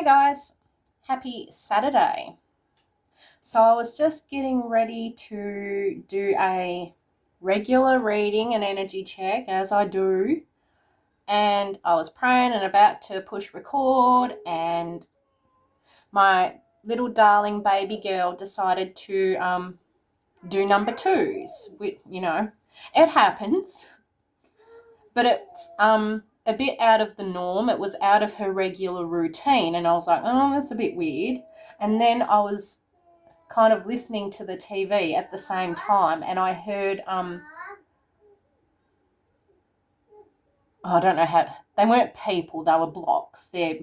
Hey guys, happy Saturday. So I was just getting ready to do a regular reading and energy check as I do, and I was praying and about to push record, and my little darling baby girl decided to do number twos. It happens, but it's a bit out of the norm. It was out of her regular routine, and I was like, oh, that's a bit weird. And then I was kind of listening to the TV at the same time, and I heard I don't know how, they weren't people, they were blocks. They're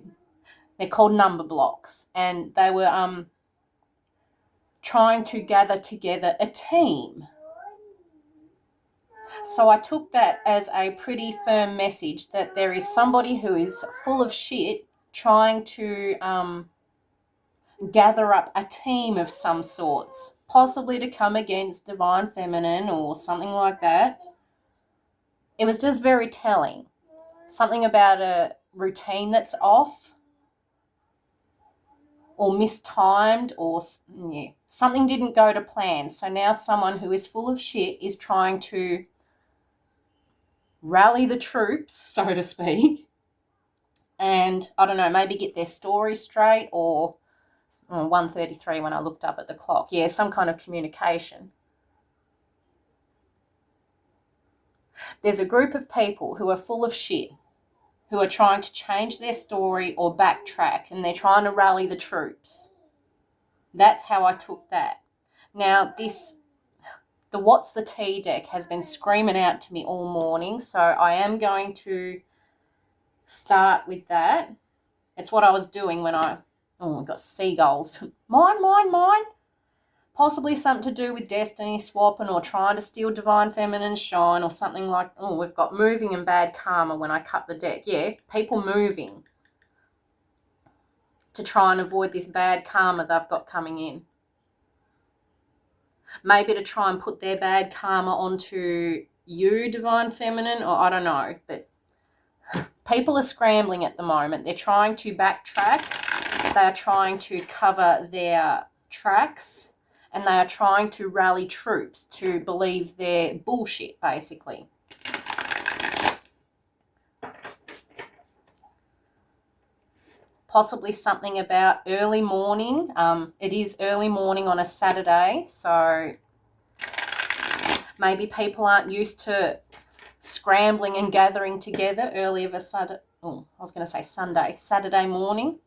called number blocks, and they were trying to gather together a team. So I took that as a pretty firm message that there is somebody who is full of shit trying to gather up a team of some sorts, possibly to come against divine feminine or something like that. It was just very telling. Something about a routine that's off or mistimed, or something didn't go to plan. So now someone who is full of shit is trying to rally the troops, so to speak, and I don't know, maybe get their story straight, or 1:33 when I looked up at the clock. Yeah, some kind of communication. There's a group of people who are full of shit, who are trying to change their story or backtrack, and they're trying to rally the troops. That's how I took that. Now, the What's the Tea deck has been screaming out to me all morning, so I am going to start with that. It's what I was doing when I've got seagulls. Mine. Possibly something to do with destiny swapping or trying to steal divine feminine shine, or something like, we've got moving and bad karma when I cut the deck. Yeah, people moving to try and avoid this bad karma they've got coming in. Maybe to try and put their bad karma onto you, divine feminine, or I don't know. But people are scrambling at the moment. They're trying to backtrack. They are trying to cover their tracks, and they are trying to rally troops to believe their bullshit, basically. Possibly something about early morning. It is early morning on a Saturday, so maybe people aren't used to scrambling and gathering together early of a Saturday morning.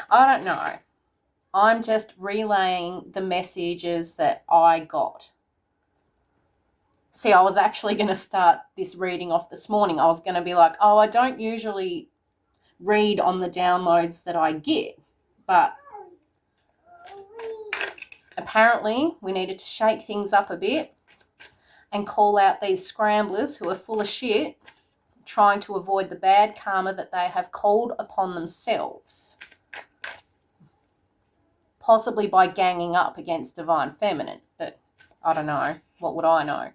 I don't know. I'm just relaying the messages that I got. See, I was actually going to start this reading off this morning. I was going to be like, I don't usually read on the downloads that I get, but apparently we needed to shake things up a bit and call out these scramblers who are full of shit, trying to avoid the bad karma that they have called upon themselves, possibly by ganging up against divine feminine. But I don't know. What would I know?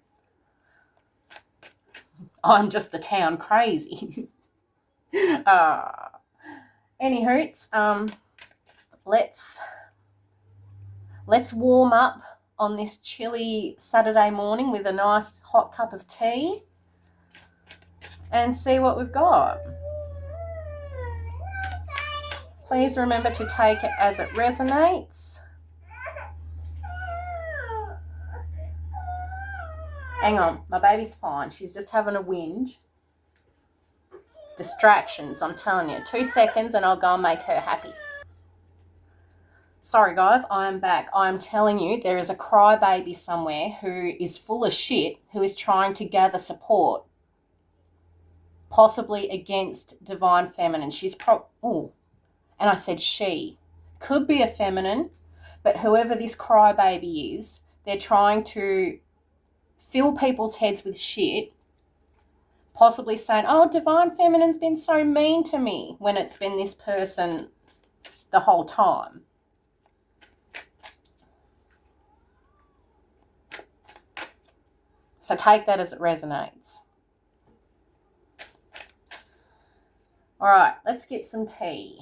I'm just the town crazy. Any hoots, let's warm up on this chilly Saturday morning with a nice hot cup of tea and see what we've got. Please remember to take it as it resonates. Hang on, my baby's fine. She's just having a whinge. Distractions, I'm telling you. 2 seconds and I'll go and make her happy. Sorry guys, I am back. I am telling you, there is a crybaby somewhere who is full of shit, who is trying to gather support, possibly against divine feminine. And I said she. Could be a feminine, but whoever this crybaby is, they're trying to fill people's heads with shit, possibly saying, divine feminine's been so mean to me, when it's been this person the whole time. So take that as it resonates. All right, let's get some tea.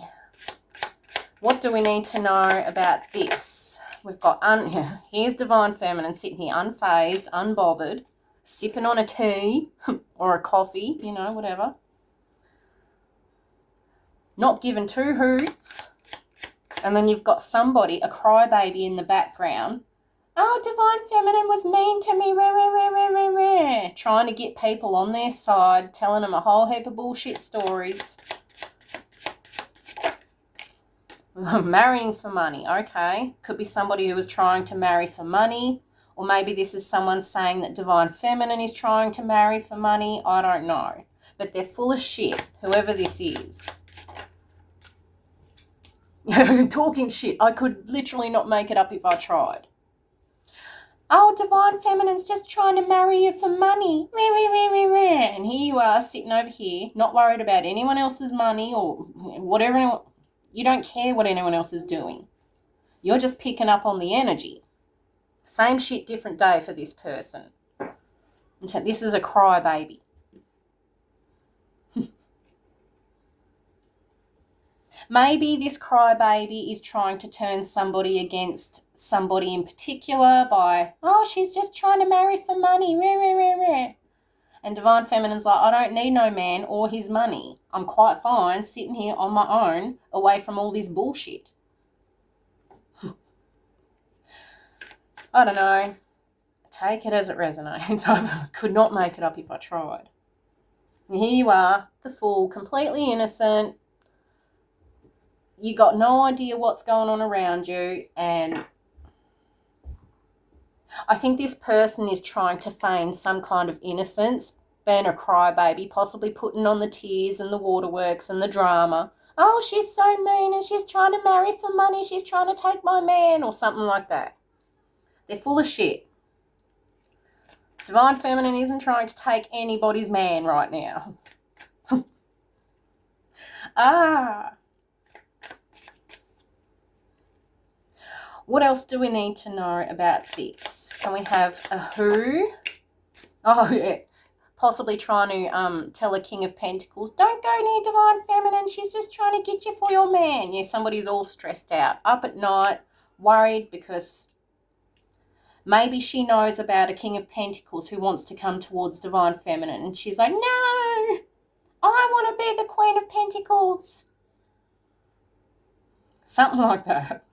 What do we need to know about this? We've got, here's Divine Feminine sitting here unfazed, unbothered, sipping on a tea or a coffee, you know, whatever. Not giving two hoots. And then you've got somebody, a crybaby in the background. Oh, Divine Feminine was mean to me, rah, rah, rah, rah, rah, rah. Trying to get people on their side, telling them a whole heap of bullshit stories. Marrying for money, okay. Could be somebody who was trying to marry for money. Or maybe this is someone saying that Divine Feminine is trying to marry for money. I don't know. But they're full of shit, whoever this is. Talking shit. I could literally not make it up if I tried. Oh, Divine Feminine's just trying to marry you for money. And here you are sitting over here, not worried about anyone else's money or whatever. You don't care what anyone else is doing. You're just picking up on the energy. Same shit, different day for this person. This is a crybaby. Maybe this crybaby is trying to turn somebody against somebody in particular by, oh, she's just trying to marry for money. And Divine Feminine's like, I don't need no man or his money. I'm quite fine sitting here on my own away from all this bullshit. I don't know. Take it as it resonates. I could not make it up if I tried. And here you are, the fool, completely innocent. You got no idea what's going on around you, and I think this person is trying to feign some kind of innocence, being a crybaby, possibly putting on the tears and the waterworks and the drama. Oh, she's so mean and she's trying to marry for money, she's trying to take my man, or something like that. They're full of shit. Divine Feminine isn't trying to take anybody's man right now. What else do we need to know about this? Can we have a who? Oh, yeah. Possibly trying to tell a King of Pentacles, don't go near Divine Feminine, she's just trying to get you for your man. Yeah, somebody's all stressed out, up at night, worried because maybe she knows about a King of Pentacles who wants to come towards Divine Feminine. And she's like, no, I want to be the Queen of Pentacles. Something like that.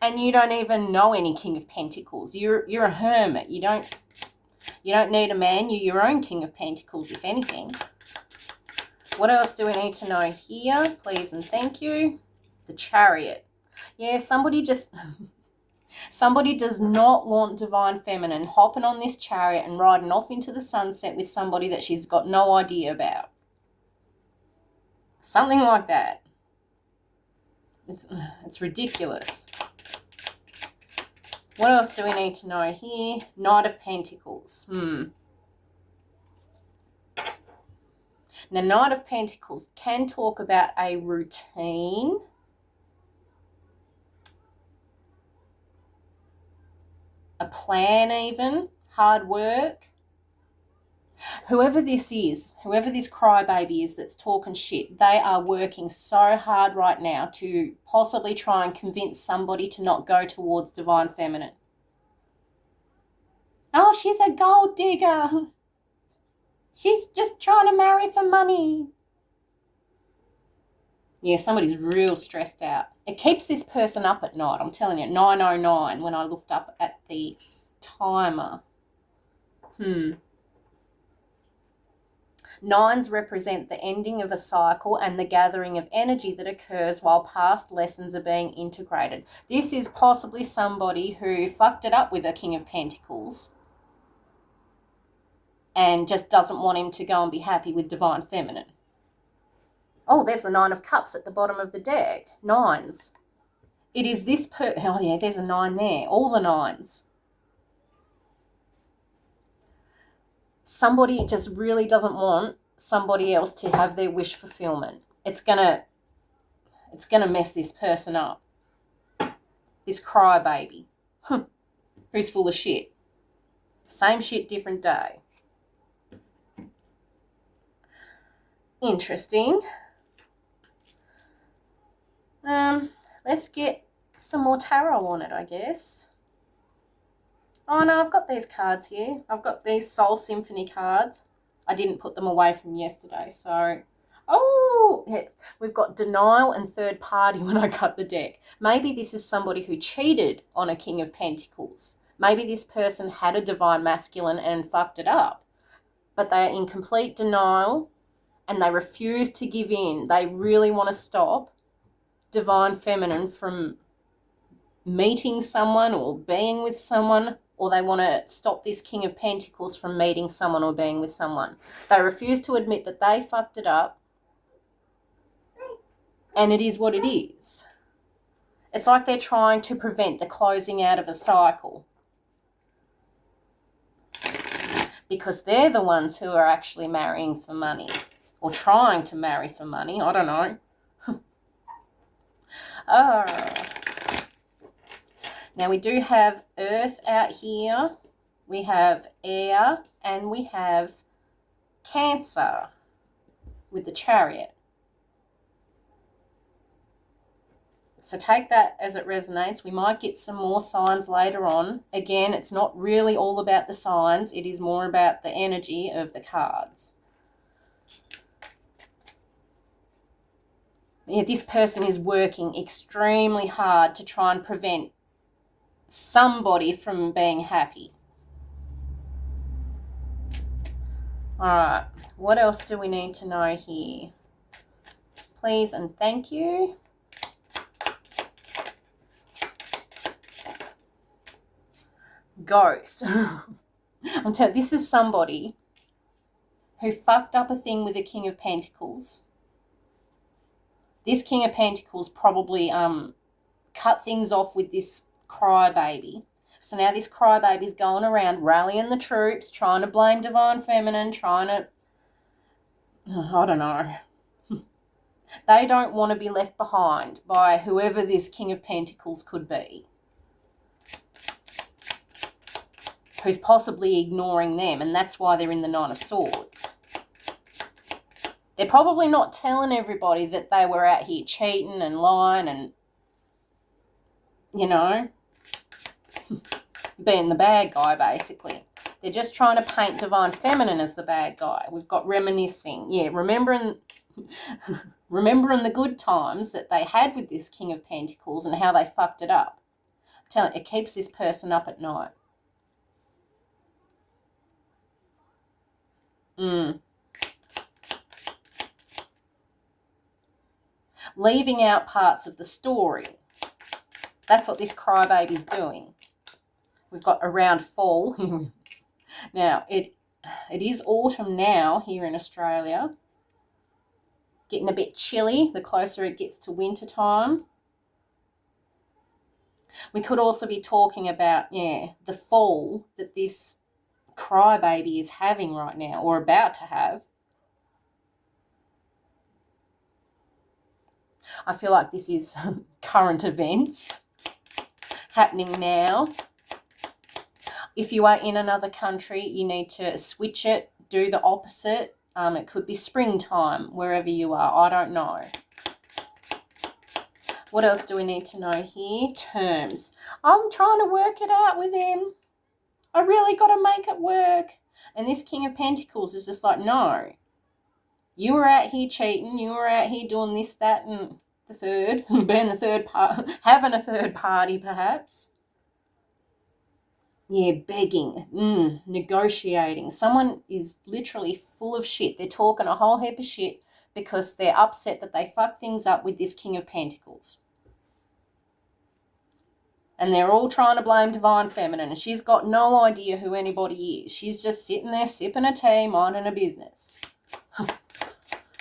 And you don't even know any King of Pentacles. You're a hermit. You don't need a man. You're your own King of Pentacles, if anything. What else do we need to know here? Please and thank you. The Chariot. Yeah, somebody does not want Divine Feminine hopping on this chariot and riding off into the sunset with somebody that she's got no idea about. Something like that. It's ridiculous. What else do we need to know here? Knight of Pentacles. Now, Knight of Pentacles can talk about a routine. A plan even. Hard work. Whoever this is, whoever this crybaby is that's talking shit, they are working so hard right now to possibly try and convince somebody to not go towards Divine Feminine. Oh, she's a gold digger. She's just trying to marry for money. Yeah, somebody's real stressed out. It keeps this person up at night, I'm telling you. 9:09 when I looked up at the timer. Nines represent the ending of a cycle and the gathering of energy that occurs while past lessons are being integrated. This is possibly somebody who fucked it up with a King of Pentacles and just doesn't want him to go and be happy with Divine Feminine. Oh, there's the Nine of Cups at the bottom of the deck. Nines. It is this oh yeah, there's a 9 there. All the 9s. Somebody just really doesn't want somebody else to have their wish fulfillment. It's gonna mess this person up. This crybaby, who's full of shit. Same shit, different day. Interesting. Let's get some more tarot on it, I guess. Oh no, I've got these cards here. I've got these Soul Symphony cards. I didn't put them away from yesterday, so... Oh, yeah. We've got denial and third party when I cut the deck. Maybe this is somebody who cheated on a King of Pentacles. Maybe this person had a divine masculine and fucked it up. But they are in complete denial and they refuse to give in. They really want to stop divine feminine from meeting someone or being with someone, or they want to stop this King of Pentacles from meeting someone or being with someone. They refuse to admit that they fucked it up, and it is what it is. It's like they're trying to prevent the closing out of a cycle, because they're the ones who are actually marrying for money or trying to marry for money. I don't know. Now we do have Earth out here. We have air and we have Cancer with the Chariot. So take that as it resonates. We might get some more signs later on. Again, it's not really all about the signs. It is more about the energy of the cards. Yeah, this person is working extremely hard to try and prevent somebody from being happy. All right, what else do we need to know here? Please and thank you. Ghost. I'm telling you, this is somebody who fucked up a thing with a King of Pentacles. This King of Pentacles probably cut things off with this crybaby. So now this crybaby's going around rallying the troops, trying to blame divine feminine, trying to... I don't know. They don't want to be left behind by whoever this King of Pentacles could be, who's possibly ignoring them, and that's why they're in the Nine of Swords. They're probably not telling everybody that they were out here cheating and lying and, you know, being the bad guy, basically. They're just trying to paint divine feminine as the bad guy. We've got reminiscing. Yeah, remembering the good times that they had with this King of Pentacles and how they fucked it up. I'm telling you, it keeps this person up at night. Leaving out parts of the story. That's what this crybaby's doing. We've got around fall. Now, it is autumn now here in Australia. Getting a bit chilly the closer it gets to winter time. We could also be talking about, the fall that this crybaby is having right now, or about to have. I feel like this is current events happening now. If you are in another country, you need to switch it, do the opposite. It could be springtime, wherever you are. I don't know. What else do we need to know here? Terms. I'm trying to work it out with him. I really got to make it work. And this King of Pentacles is just like, no. You were out here cheating. You were out here doing this, that, and the third. Being the third part. Having a third party, perhaps. Yeah, begging. Negotiating. Someone is literally full of shit. They're talking a whole heap of shit because they're upset that they fucked things up with this King of Pentacles. And they're all trying to blame divine feminine, and she's got no idea who anybody is. She's just sitting there sipping a tea, minding her business.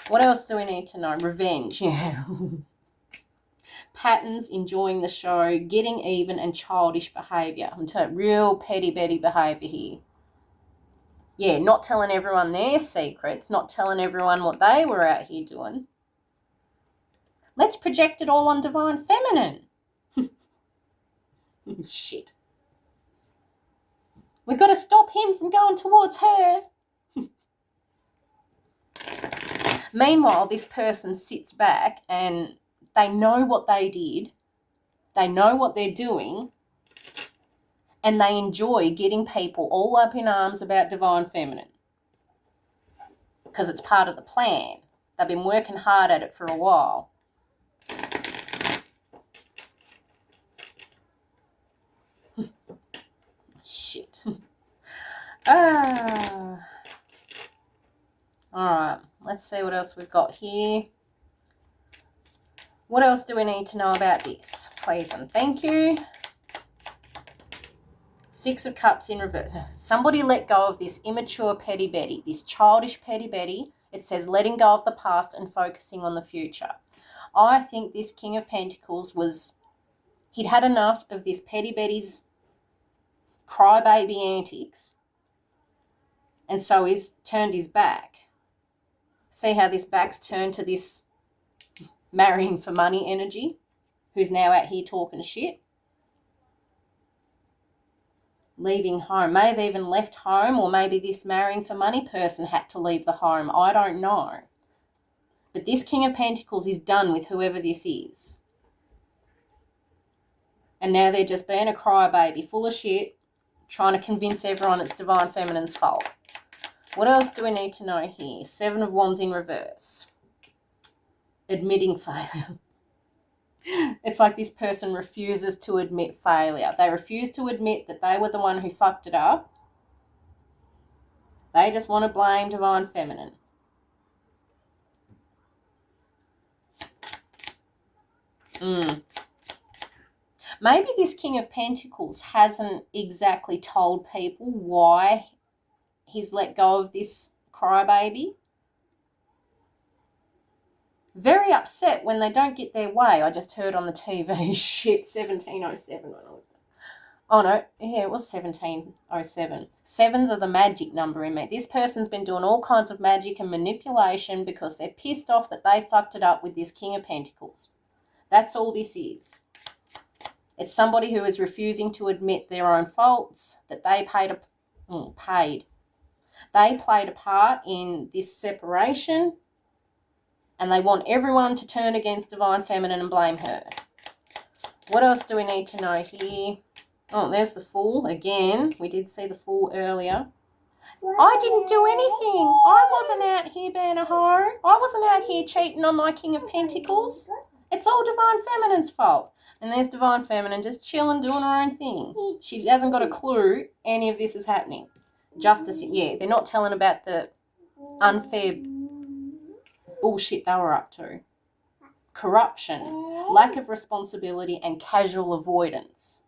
What else do we need to know? Revenge, yeah. Patterns, enjoying the show, getting even, and childish behaviour. I'm telling you, real petty Betty behaviour here. Yeah, not telling everyone their secrets, not telling everyone what they were out here doing. Let's project it all on divine feminine. Shit. We've got to stop him from going towards her. Meanwhile, this person sits back and they know what they did, they know what they're doing, and they enjoy getting people all up in arms about divine feminine because it's part of the plan. They've been working hard at it for a while. Shit. All right, let's see what else we've got here. What else do we need to know about this? Please and thank you. Six of Cups in reverse. Somebody let go of this immature petty Betty, this childish petty Betty. It says letting go of the past and focusing on the future. I think this King of Pentacles he'd had enough of this petty Betty's crybaby antics, and so he's turned his back. See how this back's turned to this marrying for money energy, who's now out here talking shit. Leaving home. May have even left home, or maybe this marrying for money person had to leave the home. I don't know. But this King of Pentacles is done with whoever this is. And now they're just being a crybaby, full of shit, trying to convince everyone it's divine feminine's fault. What else do we need to know here? Seven of Wands in reverse. Admitting failure. It's like this person refuses to admit failure. They refuse to admit that they were the one who fucked it up. They just want to blame divine feminine. Maybe this King of Pentacles hasn't exactly told people why he's let go of this crybaby. Very upset when they don't get their way. I just heard on the TV, shit, 1707. Oh no, yeah, it was 1707. Sevens are the magic number in me. This person's been doing all kinds of magic and manipulation because they're pissed off that they fucked it up with this King of Pentacles. That's all this is. It's somebody who is refusing to admit their own faults, that they They played a part in this separation, and they want everyone to turn against divine feminine and blame her. What else do we need to know here? Oh, there's the Fool again. We did see the Fool earlier. I didn't do anything. I wasn't out here being a hoe. I wasn't out here cheating on my King of Pentacles. It's all divine feminine's fault. And there's divine feminine just chilling, doing her own thing. She hasn't got a clue any of this is happening. Justice, yeah, they're not telling about the unfair bullshit they were up to. Corruption, lack of responsibility, and casual avoidance.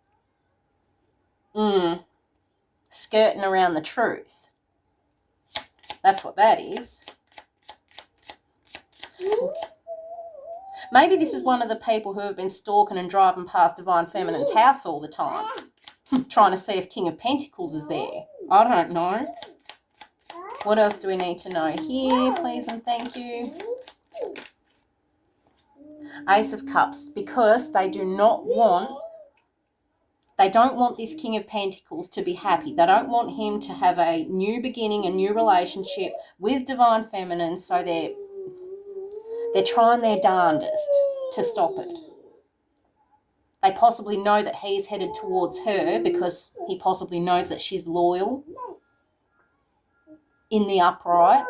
Skirting around the truth. That's what that is. Maybe this is one of the people who have been stalking and driving past divine feminine's house all the time, trying to see if King of Pentacles is there. I don't know. What else do we need to know here, please and thank you? Ace of Cups, because they don't want this King of Pentacles to be happy. They don't want him to have a new beginning, a new relationship with divine feminine, so they're trying their darndest to stop it. They possibly know that he's headed towards her because he possibly knows that she's loyal in the upright.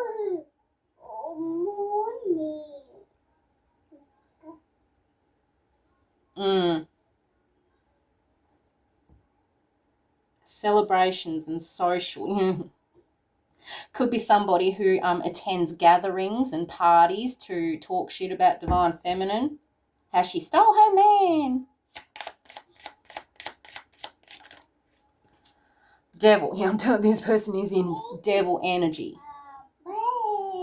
Celebrations and social. Could be somebody who attends gatherings and parties to talk shit about divine feminine. How she stole her man. Devil. Yeah, I'm telling you, this person is in devil energy.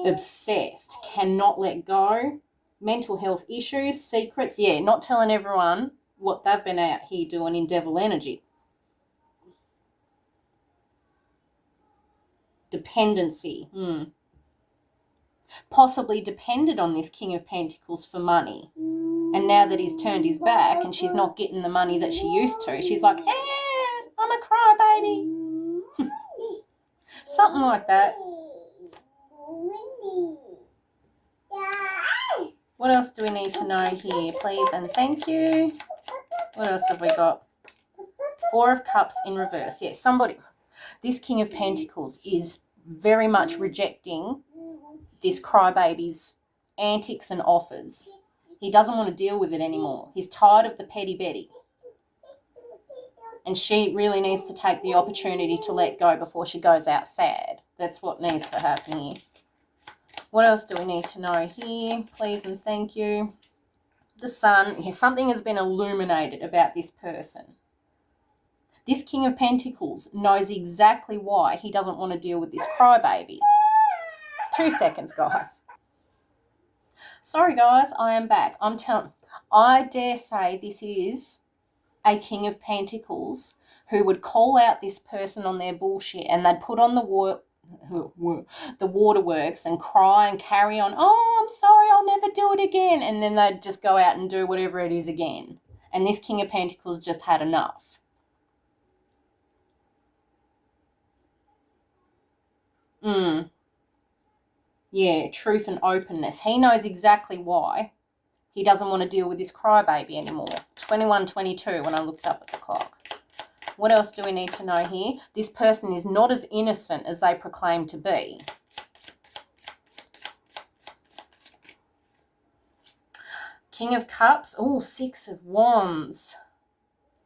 Obsessed. Cannot let go. Mental health issues. Secrets. Yeah, not telling everyone what they've been out here doing in devil energy. Dependency. Possibly depended on this King of Pentacles for money. And now that he's turned his back and she's not getting the money that she used to, she's like, I'm a crybaby. Something like that. What else do we need to know here? Please and thank you. What else have we got? Four of Cups in reverse. Yes, somebody, this King of Pentacles is very much rejecting this crybaby's antics and offers. He doesn't want to deal with it anymore. He's tired of the petty Betty. And she really needs to take the opportunity to let go before she goes out sad. That's what needs to happen here. What else do we need to know here? Please and thank you. The Sun. Yeah, something has been illuminated about this person. This King of Pentacles knows exactly why he doesn't want to deal with this crybaby. 2 seconds, guys. Sorry, guys, I am back. I dare say this is a King of Pentacles who would call out this person on their bullshit, and they'd put on the waterworks and cry and carry on. Oh, I'm sorry, I'll never do it again. And then they'd just go out and do whatever it is again. And this King of Pentacles just had enough. Yeah, truth and openness. He knows exactly why he doesn't want to deal with this crybaby anymore. 21:22 when I looked up at the clock. What else do we need to know here? This person is not as innocent as they proclaim to be. King of Cups. Oh, 6 of Wands.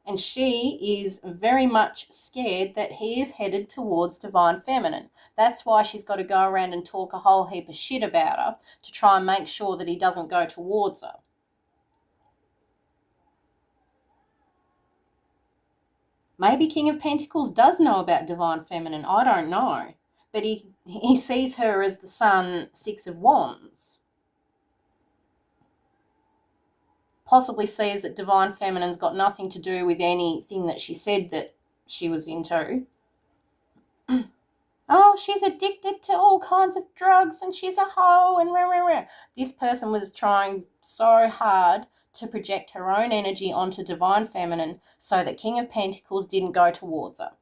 And she is very much scared that he is headed towards Divine Feminine. That's why she's got to go around and talk a whole heap of shit about her to try and make sure that he doesn't go towards her. Maybe King of Pentacles does know about Divine Feminine. I don't know. But he sees her as the Sun, 6 of Wands. Possibly sees that Divine Feminine's got nothing to do with anything that she said that she was into. Oh, she's addicted to all kinds of drugs and she's a hoe and rah, rah, rah. This person was trying so hard to project her own energy onto Divine Feminine so that King of Pentacles didn't go towards her.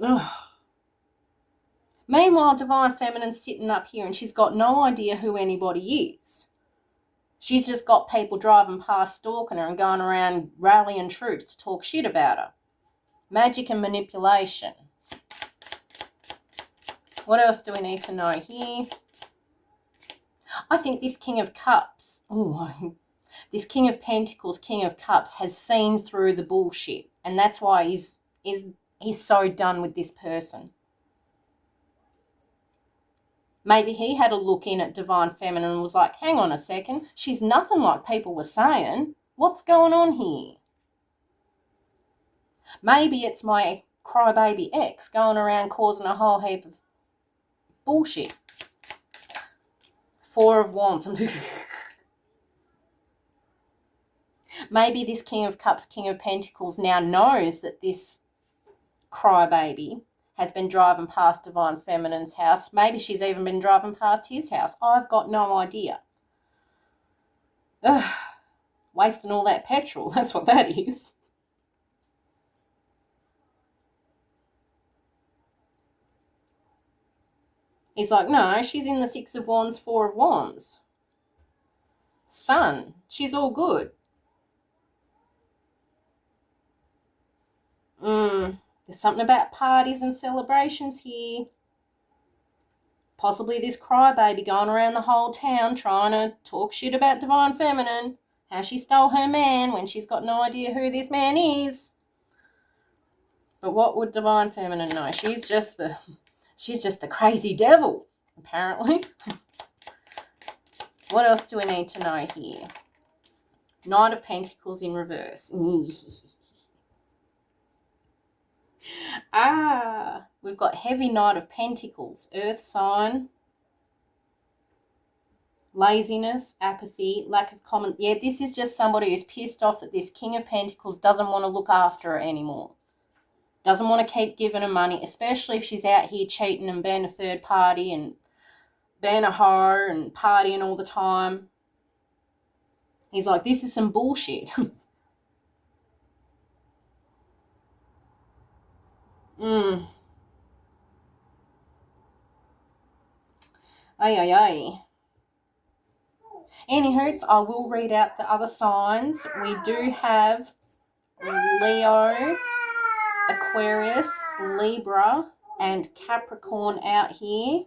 Ugh. Meanwhile, Divine Feminine's sitting up here and she's got no idea who anybody is. She's just got people driving past stalking her and going around rallying troops to talk shit about her. Magic and manipulation. What else do we need to know here? I think this King of Cups, this King of Pentacles, King of Cups has seen through the bullshit. And that's why he's so done with this person. Maybe he had a look in at Divine Feminine and was like, hang on a second, she's nothing like people were saying. What's going on here? Maybe it's my crybaby ex going around causing a whole heap of bullshit. 4 of Wands. Maybe this King of Cups, King of Pentacles now knows that this crybaby has been driving past Divine Feminine's house. Maybe she's even been driving past his house. I've got no idea. Ugh, wasting all that petrol, that's what that is. He's like, no, she's in the 6 of Wands, 4 of Wands. Sun, she's all good. There's something about parties and celebrations here. Possibly this crybaby going around the whole town trying to talk shit about Divine Feminine. How she stole her man when she's got no idea who this man is. But what would Divine Feminine know? She's just the crazy devil, apparently. What else do we need to know here? Knight of Pentacles in reverse. We've got heavy Knight of Pentacles, earth sign, laziness, apathy, lack of common. Yeah, this is just somebody who's pissed off that this King of Pentacles doesn't want to look after her anymore. Doesn't want to keep giving her money, especially if she's out here cheating and being a third party and being a hoe and partying all the time. He's like, this is some bullshit. Ay, ay, ay. Anywho, I will read out the other signs. We do have Leo, Aquarius, Libra, and Capricorn out here.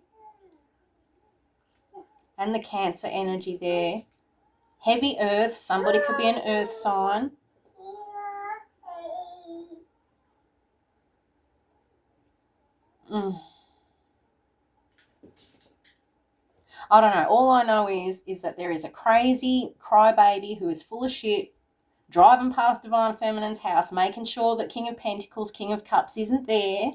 And the Cancer energy there. Heavy earth. Somebody could be an earth sign. I don't know. All I know is that there is a crazy crybaby who is full of shit, driving past Divine Feminine's house, making sure that King of Pentacles, King of Cups isn't there.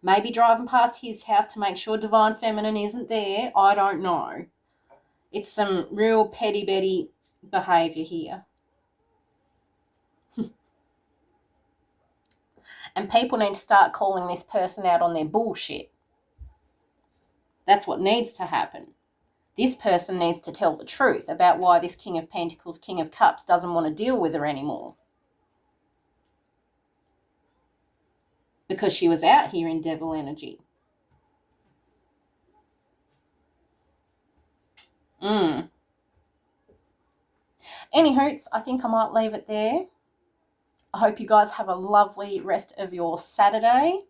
Maybe driving past his house to make sure Divine Feminine isn't there. I don't know. It's some real petty Betty behaviour here. And people need to start calling this person out on their bullshit. That's what needs to happen. This person needs to tell the truth about why this King of Pentacles, King of Cups doesn't want to deal with her anymore. Because she was out here in devil energy. Anywho, I think I might leave it there. I hope you guys have a lovely rest of your Saturday.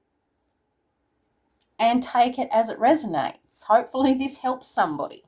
And take it as it resonates. Hopefully this helps somebody.